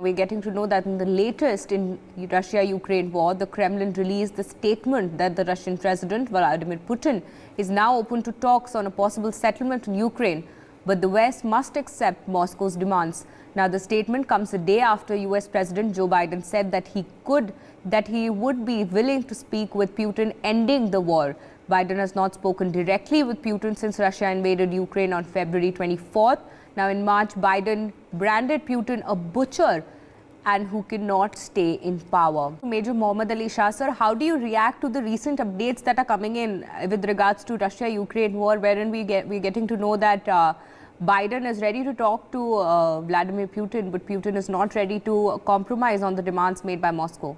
We're getting to know that in the latest in Russia-Ukraine war, the Kremlin released the statement that the Russian President Vladimir Putin is now open to talks on a possible settlement in Ukraine, but the West must accept Moscow's demands. Now, the statement comes a day after U.S. President Joe Biden said that he would be willing to speak with Putin ending the war. Biden has not spoken directly with Putin since Russia invaded Ukraine on February 24th. Now, in March, Biden branded Putin a butcher and who cannot stay in power. Major Mohommed Ali Shah, sir, how do you react to the recent updates that are coming in with regards to Russia-Ukraine war, wherein we're getting to know that Biden is ready to talk to Vladimir Putin, but Putin is not ready to compromise on the demands made by Moscow?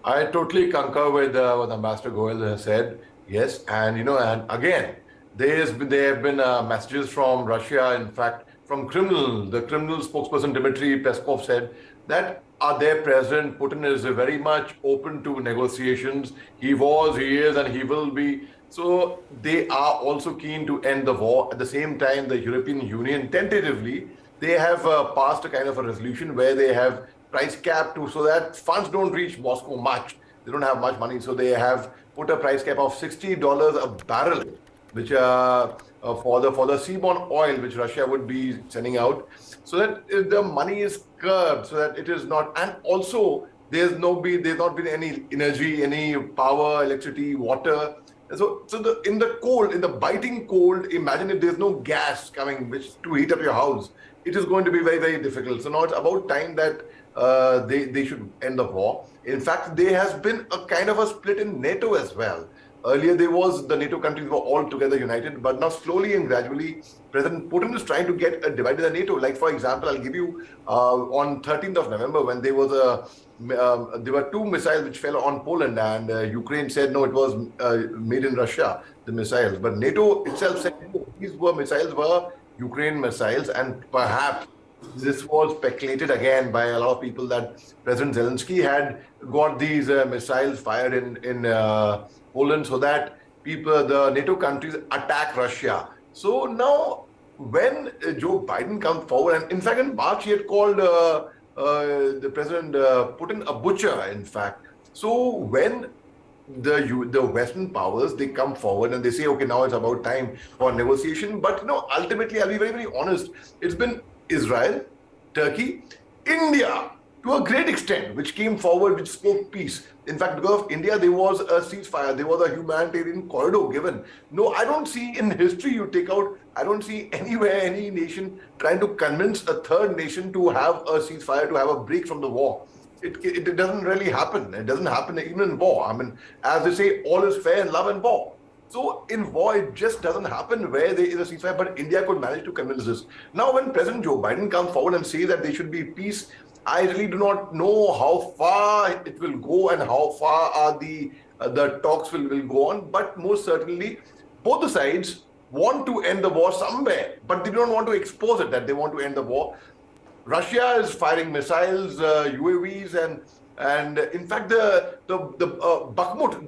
I totally concur with what Ambassador Goel has said. Yes, and and again, there have been messages from Russia, in fact, from Kremlin. The Kremlin spokesperson Dmitry Peskov said that their president Putin is very much open to negotiations. He was, he is, and he will be. So they are also keen to end the war. At the same time, the European Union tentatively they have passed a kind of a resolution where they have price cap so that funds don't reach Moscow much. They don't have much money, so they have put a price cap of $60 a barrel, which for the seaborne oil which Russia would be sending out, so that the money is curbed, so that it is not, and also there's not been any energy, any power, electricity, water. So in the biting cold, imagine if there's no gas coming which to heat up your house. It is going to be very, very difficult. So now it's about time that they should end the war. In fact, there has been a kind of a split in NATO as well. Earlier, the NATO countries were all together united, but now slowly and gradually, President Putin is trying to get divided the NATO. Like, for example, I'll give you on 13th of November, when there were two missiles which fell on Poland, and Ukraine said, no, it was made in Russia, the missiles. But NATO itself said, no, these missiles were Ukraine missiles, and perhaps this was speculated again by a lot of people that President Zelensky had got these missiles fired in Poland so that the NATO countries attack Russia. So now when Joe Biden comes forward, and in fact in March he had called the President Putin a butcher, in fact. So when the Western powers, they come forward and they say, okay, now it's about time for negotiation. But ultimately, I'll be very, very honest, it's been Israel, Turkey, India, to a great extent, which came forward, which spoke peace. In fact, because of India, there was a ceasefire, there was a humanitarian corridor given. No, I don't see in history I don't see anywhere any nation trying to convince a third nation to have a ceasefire, to have a break from the war. It doesn't really happen. It doesn't happen even in war. I mean, as they say, all is fair in love and war. So in war, it just doesn't happen where there is a ceasefire, but India could manage to convince this. Now, when President Joe Biden comes forward and says that there should be peace, I really do not know how far it will go and how far are the talks will go on. But most certainly, both the sides want to end the war somewhere, but they don't want to expose it that they want to end the war. Russia is firing missiles, UAVs, and in fact the Bakhmut,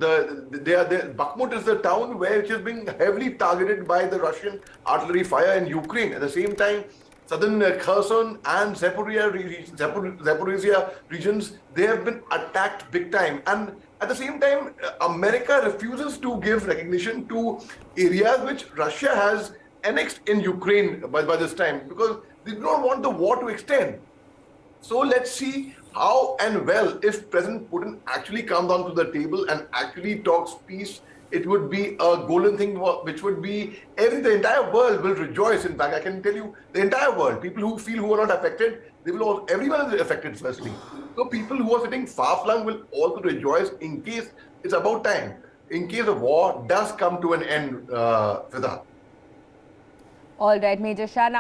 Bakhmut is the town which is being heavily targeted by the Russian artillery fire in Ukraine. At the same time, southern Kherson and Zaporizhia regions, they have been attacked big time. And at the same time, America refuses to give recognition to areas which Russia has annexed in Ukraine by this time, because they do not want the war to extend. So let's see how and well, if President Putin actually comes down to the table and actually talks peace, it would be a golden thing, which would be the entire world will rejoice. In fact, I can tell you, the entire world, people who are not affected, everyone is affected firstly. So people who are sitting far-flung will also rejoice in case it's about time, in case the war does come to an end, Fida. All right, Major Shah. Now